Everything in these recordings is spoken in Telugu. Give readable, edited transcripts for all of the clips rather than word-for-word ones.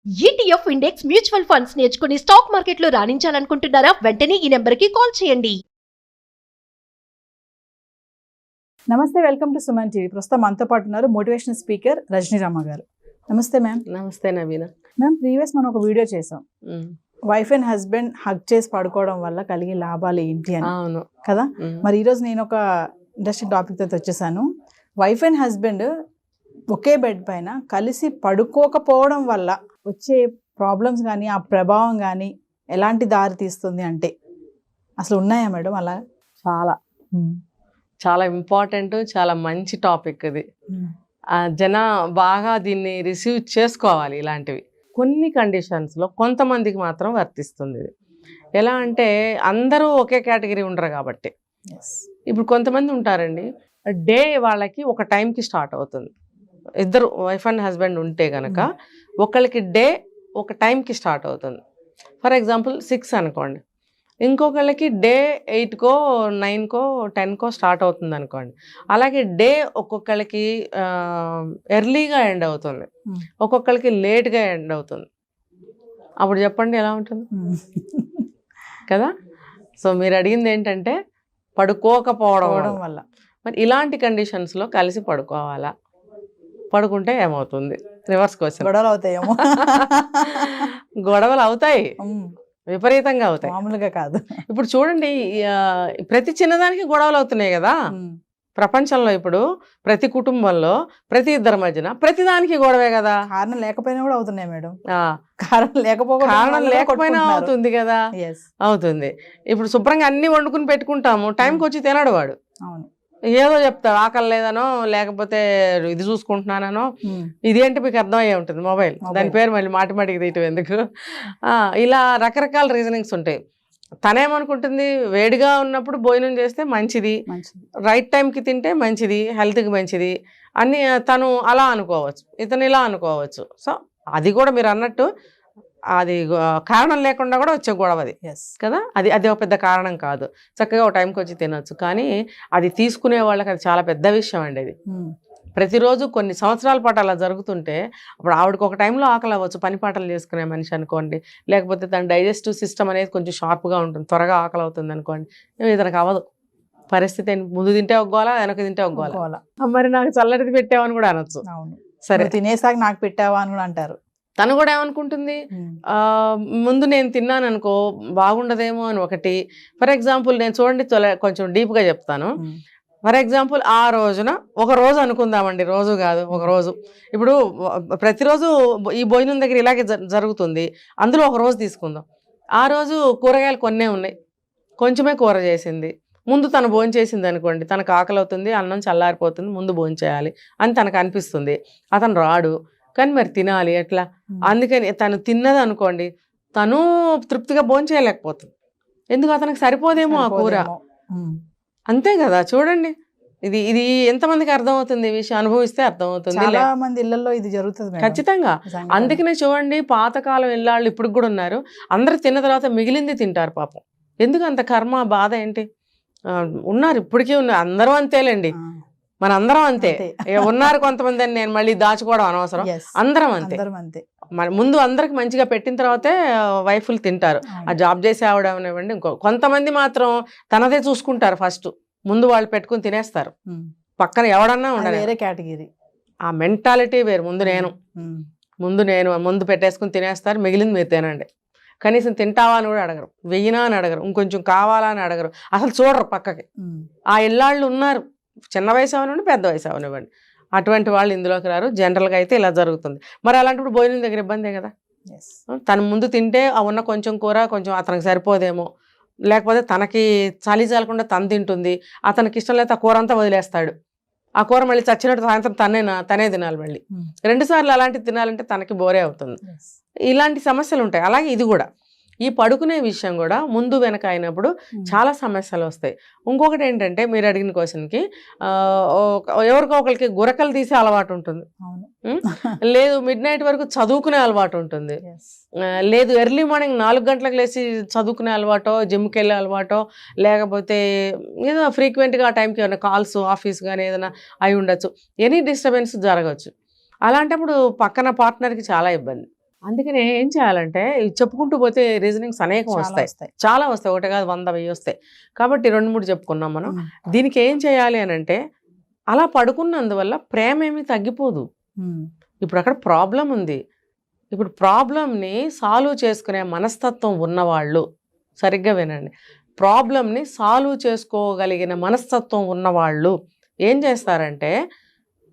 ETF ఇండెక్స్ మ్యూచువల్ ఫండ్స్ నేర్చుకుని స్టాక్ మార్కెట్లో రాణించాలనుకుంటున్నారా? వెంటనే ఈ నెంబర్కి కాల్ చేయండి. నమస్తే, వెల్కమ్ టు సుమన్ టీవీ. ప్రస్తుతం మనతో పాటు ఉన్నారు మోటివేషనల్ స్పీకర్ రజనీ రామ గారు. నమస్తే మ్యామ్. నమస్తే నవీన. మ్యామ్, ప్రీవియస్ మనం ఒక వీడియో చేసాం, వైఫ్ అండ్ హస్బెండ్ హగ్ చేసి పడుకోవడం వల్ల కలిగే లాభాలు ఏంటి అని. అవును కదా. మరి ఈరోజు నేను ఒక ఇంట్రెస్టింగ్ టాపిక్ తో వచ్చేసాను. Wife and husband okay bed పైన కలిసి పడుకోకపోవడం వల్ల వచ్చే ప్రాబ్లమ్స్ కానీ ఆ ప్రభావం కానీ ఎలాంటి దారి తీస్తుంది అంటే అసలు ఉన్నాయా మేడం అలా? చాలా చాలా ఇంపార్టెంట్, చాలా మంచి టాపిక్ ఇది. జన బాగా దీన్ని రిసీవ్ చేసుకోవాలి. ఇలాంటివి కొన్ని కండిషన్స్లో కొంతమందికి మాత్రం వర్తిస్తుంది ఇది. ఎలా అంటే అందరూ ఒకే కేటగిరీ ఉండరు కాబట్టి. ఇప్పుడు కొంతమంది ఉంటారండి, డే వాళ్ళకి ఒక టైంకి స్టార్ట్ అవుతుంది. ఇద్దరు వైఫ్ అండ్ హస్బెండ్ ఉంటే కనుక ఒకళ్ళకి డే ఒక టైంకి స్టార్ట్ అవుతుంది. ఫర్ ఎగ్జాంపుల్ 6 అనుకోండి, ఇంకొకళ్ళకి డే 8కో 9కో 10కో స్టార్ట్ అవుతుంది అనుకోండి. అలాగే డే ఒక్కొక్కళ్ళకి ఎర్లీగా ఎండ్ అవుతుంది, ఒక్కొక్కళ్ళకి లేట్గా ఎండ్ అవుతుంది. అప్పుడు చెప్పండి ఎలా ఉంటుంది కదా. సో మీరు అడిగింది ఏంటంటే పడుకోకపోవడం వల్ల. మరి ఇలాంటి కండిషన్స్లో కలిసి పడుకోవాలా? పడుకుంటే ఏమవుతుంది? Reverse question. గొడవలు అవుతాయేమో. గొడవలు అవుతాయి, విపరీతంగా అవుతాయి, మామూలుగా కాదు. ఇప్పుడు చూడండి, ప్రతి చిన్నదానికి గొడవలు అవుతున్నాయి కదా ప్రపంచంలో. ఇప్పుడు ప్రతి కుటుంబంలో ప్రతి ఇద్దరి మధ్యన ప్రతి దానికి గొడవే కదా. కారణం లేకపోయినా కూడా అవుతున్నాయి మేడం. కారణం లేకపోయినా అవుతుంది కదా. అవుతుంది. ఇప్పుడు శుభ్రంగా అన్ని వండుకుని పెట్టుకుంటాము, టైంకి వచ్చి తినడు వాడు. అవును, ఏదో చెప్తాడు, ఆకలి లేదనో లేకపోతే ఇది చూసుకుంటున్నానో. ఇదేంటి మీకు అర్థమయ్యే ఉంటుంది, మొబైల్. దాని పేరు మళ్ళీ మాటిమాటికి తీయటం ఎందుకు. ఇలా రకరకాల రీజనింగ్స్ ఉంటాయి. తనేమనుకుంటుంది, వేడిగా ఉన్నప్పుడు భోజనం చేస్తే మంచిది, రైట్ టైంకి తింటే మంచిది, హెల్త్కి మంచిది అని తను అలా అనుకోవచ్చు, ఇతను ఇలా అనుకోవచ్చు. సో అది కూడా మీరు అన్నట్టు అది కారణం లేకుండా కూడా వచ్చే గొడవ అది కదా. అది ఒక పెద్ద కారణం కాదు, చక్కగా ఒక టైంకి వచ్చి తినొచ్చు. కానీ అది తీసుకునే వాళ్ళకి అది చాలా పెద్ద విషయం అండి. అది ప్రతిరోజు కొన్ని సంవత్సరాల పాటు అలా జరుగుతుంటే అప్పుడు ఆవిడకి ఒక టైంలో ఆకలి అవ్వచ్చు, పని పాటలు చేసుకునే మనిషి అనుకోండి, లేకపోతే తన డైజెస్టివ్ సిస్టమ్ అనేది కొంచెం షార్ప్గా ఉంటుంది, త్వరగా ఆకలి అవుతుంది అనుకోండి. ఇతనికి అవ్వదు పరిస్థితి. ముందు తింటే ఒగ్గోలా, వెనక తింటే ఒగ్గోలా. మరి నాకు చల్లటిది పెట్టావని కూడా అనొచ్చు. సరే, తినేసాక నాకు పెట్టావా అని కూడా అంటారు. తను కూడా ఏమనుకుంటుంది, ముందు నేను తిన్నాను అనుకో బాగుండదేమో అని ఒకటి. ఫర్ ఎగ్జాంపుల్ నేను చూడండి కొంచెం డీప్గా చెప్తాను. ఫర్ ఎగ్జాంపుల్ ఆ రోజున ఒక రోజు అనుకుందామండి, రోజు కాదు ఒక రోజు. ఇప్పుడు ప్రతిరోజు ఈ భోజనం దగ్గర ఇలాగే జరుగుతుంది, అందులో ఒక రోజు తీసుకుందాం. ఆ రోజు కూరగాయలు కొన్నే ఉన్నాయి, కొంచెమే కూర చేసింది. ముందు తను భోజనం చేసింది అనుకోండి, తనకు ఆకలి అవుతుంది, అన్నం చల్లారిపోతుంది, ముందు భోజనం చేయాలి అని తనకు అనిపిస్తుంది. అతను రాడు, కానీ మరి తినాలి ఎట్లా. అందుకని తను తిన్నది అనుకోండి, తను తృప్తిగా భోజనం చేయలేకపోతుంది, ఎందుకు అతనికి సరిపోదేమో ఆ కూర. అంతే కదా. చూడండి, ఇది ఎంతమందికి అర్థమవుతుంది ఈ విషయం, అనుభవిస్తే అర్థమవుతుంది. చాలా మంది ఇళ్లలో ఇది జరుగుతుంది ఖచ్చితంగా. అందుకనే చూడండి, పాతకాలం ఇళ్ళాళ్ళు ఇప్పుడు కూడా ఉన్నారు, అందరు తిన్న తర్వాత మిగిలింది తింటారు పాపం. ఎందుకు అంత కర్మ బాధ ఏంటి? ఉన్నారు, ఇప్పటికీ ఉన్నారు, అందరూ అంతేలేండి, మన అందరం అంతే. ఉన్నారు కొంతమంది అని నేను మళ్ళీ దాచుకోవడం అనవసరం, అందరం అంతే. మన ముందు అందరికి మంచిగా పెట్టిన తర్వాతే వైఫ్లు తింటారు. ఆ జాబ్ చేసే ఆవిడనివ్వండి, కొంతమంది మాత్రం తనదే చూసుకుంటారు ఫస్ట్, ముందు వాళ్ళు పెట్టుకుని తినేస్తారు, పక్కన ఎవడన్నా ఉండాలి. వేరే కేటగిరీ, ఆ మెంటాలిటీ వేరు. ముందు పెట్టేసుకుని తినేస్తారు, మిగిలింది మీరు తినండి. కనీసం తింటావా అని కూడా అడగరు, వెయ్యినా అని అడగరు, ఇంకొంచెం కావాలా అని అడగరు, అసలు చూడరు పక్కకి. ఆ ఇళ్ళాళ్ళు ఉన్నారు, చిన్న వయసు అవనివ్వండి, పెద్ద వయసు అవనివ్వండి, అటువంటి వాళ్ళు ఇందులోకి రారు. జనరల్గా అయితే ఇలా జరుగుతుంది. మరి అలాంటప్పుడు భోజనం దగ్గర ఇబ్బందే కదా. తను ముందు తింటే ఆ ఉన్న కొంచెం కూర కొంచెం అతనికి సరిపోదేమో, లేకపోతే తనకి చలి చాలకుండా తను తింటుంది, అతనికి ఇష్టం లేకపోతే ఆ కూర అంతా వదిలేస్తాడు. ఆ కూర మళ్ళీ చచ్చినట్టు సాయంత్రం తనే తినాలి. మళ్ళీ 2 సార్లు అలాంటివి తినాలంటే తనకి బోరే అవుతుంది. ఇలాంటి సమస్యలు ఉంటాయి. అలాగే ఇది కూడా, ఈ పడుకునే విషయం కూడా ముందు వెనక అయినప్పుడు చాలా సమస్యలు వస్తాయి. ఇంకొకటి ఏంటంటే మీరు అడిగిన క్వశ్చన్కి, ఎవరికో ఒకరికి గురకలు తీసే అలవాటు ఉంటుంది, లేదు మిడ్ నైట్ వరకు చదువుకునే అలవాటు ఉంటుంది, లేదు ఎర్లీ మార్నింగ్ 4 గంటలకు లేచి చదువుకునే అలవాటో, జిమ్కి వెళ్ళే అలవాటో, లేకపోతే ఏదో ఫ్రీక్వెంట్గా ఆ టైంకి ఏమైనా కాల్స్ ఆఫీస్ కానీ ఏదైనా అయి ఉండొచ్చు, ఎనీ డిస్టర్బెన్స్ జరగవచ్చు. అలాంటప్పుడు పక్కన పార్ట్నర్కి చాలా ఇబ్బంది. అందుకనే ఏం చేయాలంటే ఇవి చెప్పుకుంటూ పోతే రీజనింగ్స్ అనేకం చాలా వస్తాయి, వస్తాయి. చాలా వస్తాయి, ఒకటి కాదు 100 వస్తాయి. కాబట్టి 2-3 చెప్పుకున్నాం మనం. దీనికి ఏం చేయాలి అని అంటే, అలా పడుకున్నందువల్ల ప్రేమ ఏమీ తగ్గిపోదు. ఇప్పుడు అక్కడ ప్రాబ్లం ఉంది. ఇప్పుడు ప్రాబ్లంని సాల్వ్ చేసుకునే మనస్తత్వం ఉన్నవాళ్ళు, సరిగ్గా వినండి, ప్రాబ్లంని సాల్వ్ చేసుకోగలిగిన మనస్తత్వం ఉన్నవాళ్ళు ఏం చేస్తారంటే,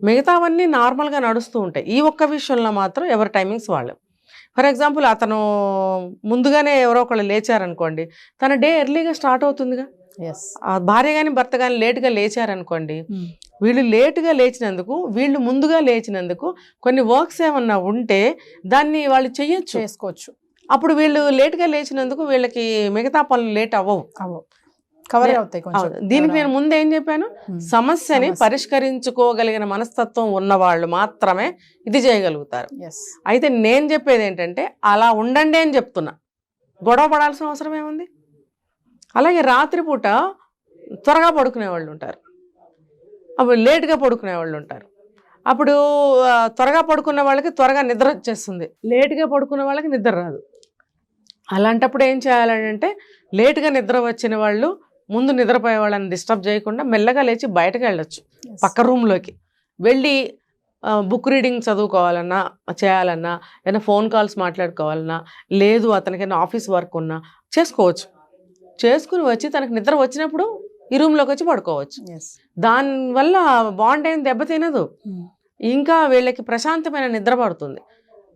మిగతావన్నీ నార్మల్గా నడుస్తూ ఉంటాయి, ఈ ఒక్క విషయంలో మాత్రం ఎవరి టైమింగ్స్ వాళ్ళు. ఫర్ ఎగ్జాంపుల్, అతను ముందుగానే ఎవరో ఒకళ్ళు లేచారనుకోండి, తన డే ఎర్లీగా స్టార్ట్ అవుతుందిగా. భార్య కానీ భర్త కానీ లేటుగా లేచారనుకోండి, వీళ్ళు లేటుగా లేచినందుకు, వీళ్ళు ముందుగా లేచినందుకు కొన్ని వర్క్స్ ఏమన్నా ఉంటే దాన్ని వాళ్ళు చేసుకోవచ్చు. అప్పుడు వీళ్ళు లేటుగా లేచినందుకు వీళ్ళకి మిగతా పనులు లేట్ అవ్వవు, కవర్ అవుతాయి. దీనికి నేను ముందు ఏం చెప్పాను, సమస్యని పరిష్కరించుకోగలిగిన మనస్తత్వం ఉన్నవాళ్ళు మాత్రమే ఇది చేయగలుగుతారు. అయితే నేను చెప్పేది ఏంటంటే, అలా ఉండండి అని చెప్తున్నా, గొడవ పడాల్సిన అవసరం ఏముంది. అలాగే రాత్రిపూట త్వరగా పడుకునే వాళ్ళు ఉంటారు, అప్పుడు లేటుగా పడుకునే వాళ్ళు ఉంటారు. అప్పుడు త్వరగా పడుకున్న వాళ్ళకి త్వరగా నిద్ర వచ్చేస్తుంది, లేటుగా పడుకున్న వాళ్ళకి నిద్ర రాదు. అలాంటప్పుడు ఏం చేయాలంటే, లేటుగా నిద్ర వచ్చిన వాళ్ళు ముందు నిద్రపోయే వాళ్ళని డిస్టర్బ్ చేయకుండా మెల్లగా లేచి బయటకు వెళ్ళొచ్చు, పక్క రూమ్లోకి వెళ్ళి బుక్ రీడింగ్ చదువుకోవాలన్నా, చేయాలన్నా, ఏదైనా ఫోన్ కాల్స్ మాట్లాడుకోవాలన్నా, లేదు అతనికైనా ఆఫీస్ వర్క్ ఉన్నా చేసుకోవచ్చు. చేసుకుని వచ్చి తనకు నిద్ర వచ్చినప్పుడు ఈ రూమ్లోకి వచ్చి పడుకోవచ్చు. దానివల్ల బాండ్ ఏం దెబ్బతినదు, ఇంకా వీళ్ళకి ప్రశాంతమైన నిద్ర పడుతుంది.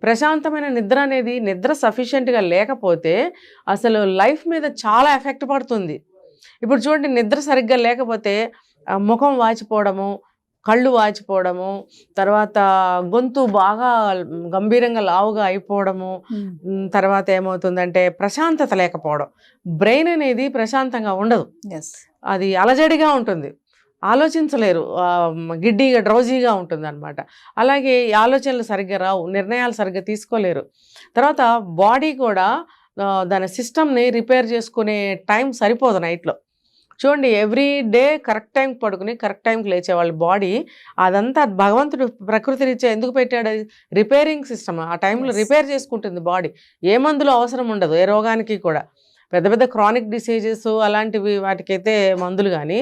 ప్రశాంతమైన నిద్ర అనేది, నిద్ర సఫిషియెంట్గా లేకపోతే అసలు లైఫ్ మీద చాలా ఎఫెక్ట్ పడుతుంది. ఇప్పుడు చూడండి, నిద్ర సరిగ్గా లేకపోతే ముఖం వాచిపోవడము, కళ్ళు వాచిపోవడము, తర్వాత గొంతు బాగా గంభీరంగా లావుగా అయిపోవడము, తర్వాత ఏమవుతుందంటే ప్రశాంతత లేకపోవడం, బ్రెయిన్ అనేది ప్రశాంతంగా ఉండదు, అది అలజడిగా ఉంటుంది, ఆలోచించలేరు, గిడ్డీగా డ్రౌజీగా ఉంటుంది అనమాట. అలాగే ఆలోచనలు సరిగ్గా రావు, నిర్ణయాలు సరిగ్గా తీసుకోలేరు. తర్వాత బాడీ కూడా దాని సిస్టమ్ని రిపేర్ చేసుకునే టైం సరిపోదు నైట్లో. చూడండి, ఎవ్రీ డే కరెక్ట్ టైంకి పడుకుని కరెక్ట్ టైంకి లేచే వాళ్ళ బాడీ, అదంతా భగవంతుడు ప్రకృతి రీత్యా ఎందుకు పెట్టాడు, అది రిపేరింగ్ సిస్టమ్. ఆ టైంలో రిపేర్ చేసుకుంటుంది బాడీ, ఏ మందులు అవసరం ఉండదు, ఏ రోగానికి కూడా. పెద్ద పెద్ద క్రానిక్ డిసీజెస్ అలాంటివి వాటికైతే మందులు, కానీ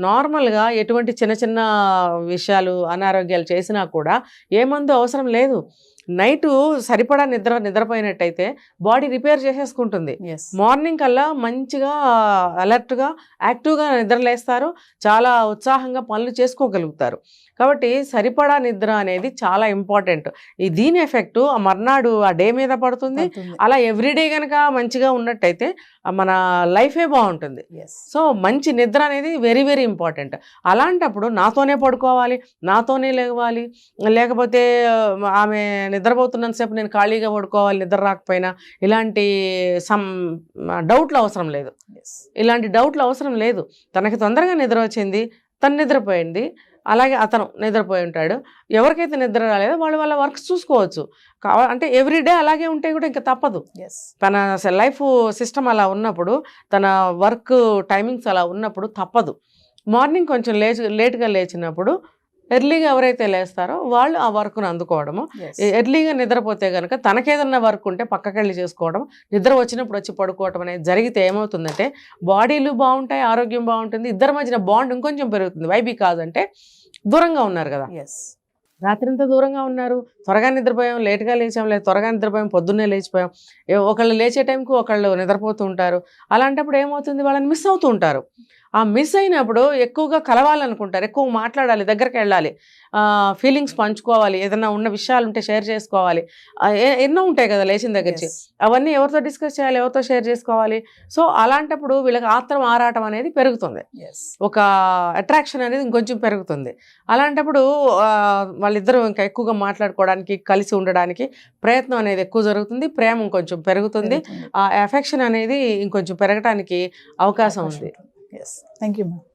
నార్మల్గా ఎటువంటి చిన్న చిన్న విషయాలు అనారోగ్యాలు చేసినా కూడా ఏ మందు అవసరం లేదు. నైటు సరిపడా నిద్రపోయినట్టయితే బాడీ రిపేర్ చేసేసుకుంటుంది. మార్నింగ్ కల్లా మంచిగా అలర్ట్గా యాక్టివ్గా నిద్రలేస్తారు, చాలా ఉత్సాహంగా పనులు చేసుకోగలుగుతారు. కాబట్టి సరిపడా నిద్ర అనేది చాలా ఇంపార్టెంట్. దీని ఎఫెక్ట్ ఆ మర్నాడు ఆ డే మీద పడుతుంది. అలా ఎవ్రీడే కనుక మంచిగా ఉన్నట్టయితే మన లైఫే బాగుంటుంది. సో మంచి నిద్ర అనేది వెరీ వెరీ ఇంపార్టెంట్. అలాంటప్పుడు నాతోనే పడుకోవాలి, నాతోనే లేవాలి, లేకపోతే ఆమె నిద్రపోతున్నంతసేపు నేను ఖాళీగా పడుకోవాలి నిద్ర రాకపోయినా, ఇలాంటి డౌట్లు అవసరం లేదు. ఇలాంటి డౌట్లు అవసరం లేదు. తనకి తొందరగా నిద్ర వచ్చింది, తను నిద్రపోయింది, అలాగే అతను నిద్రపోయి ఉంటాడు. ఎవరికైతే నిద్ర రాలేదో వాళ్ళు వాళ్ళ వర్క్స్ చూసుకోవచ్చు. అంటే ఎవ్రీడే అలాగే ఉంటే కూడా ఇంకా తప్పదు. తన లైఫ్ సిస్టమ్ అలా ఉన్నప్పుడు, తన వర్క్ టైమింగ్స్ అలా ఉన్నప్పుడు తప్పదు. మార్నింగ్ కొంచెం లేట్గా లేచినప్పుడు ఎర్లీగా ఎవరైతే లేస్తారో వాళ్ళు ఆ వర్క్ను అందుకోవడము. ఎర్లీగా నిద్రపోతే కనుక తనకేదన్నా వర్క్ ఉంటే పక్కకెళ్ళి చేసుకోవడం, నిద్ర వచ్చినప్పుడు వచ్చి పడుకోవడం అనేది జరిగితే ఏమవుతుందంటే బాడీలు బాగుంటాయి, ఆరోగ్యం బాగుంటుంది, ఇద్దరి మధ్యన బాండ్ ఇంకొంచెం పెరుగుతుంది. వై బికాజ్ అంటే దూరంగా ఉన్నారు కదా, రాత్రింతా దూరంగా ఉన్నారు, త్వరగా నిద్రపోయాం, లేట్గా లేచాం, లేదు త్వరగా నిద్రపోయాం, పొద్దున్నే లేచిపోయాం, ఒకళ్ళు లేచే టైంకి ఒకళ్ళు నిద్రపోతూ ఉంటారు. అలాంటప్పుడు ఏమవుతుంది, వాళ్ళని మిస్ అవుతూ ఉంటారు. ఆ మిస్ అయినప్పుడు ఎక్కువగా కలవాలనుకుంటారు, ఎక్కువ మాట్లాడాలి, దగ్గరికి వెళ్ళాలి, ఫీలింగ్స్ పంచుకోవాలి, ఏదైనా ఉన్న విషయాలు ఉంటే షేర్ చేసుకోవాలి, ఎన్నో ఉంటాయి కదా లేచిన దగ్గర నుంచి, అవన్నీ ఎవరితో డిస్కస్ చేయాలి, ఎవరితో షేర్ చేసుకోవాలి. సో అలాంటప్పుడు వీళ్ళకి ఆత్రం ఆరాటం అనేది పెరుగుతుంది, ఒక అట్రాక్షన్ అనేది ఇంకొంచెం పెరుగుతుంది. అలాంటప్పుడు వాళ్ళిద్దరూ ఇంకా ఎక్కువగా మాట్లాడుకోవడానికి, కలిసి ఉండడానికి ప్రయత్నం అనేది ఎక్కువ జరుగుతుంది, ప్రేమ ఇంకొంచెం పెరుగుతుంది, ఆ ఎఫెక్షన్ అనేది ఇంకొంచెం పెరగడానికి అవకాశం ఉంది. Yes. Thank you, ma'am.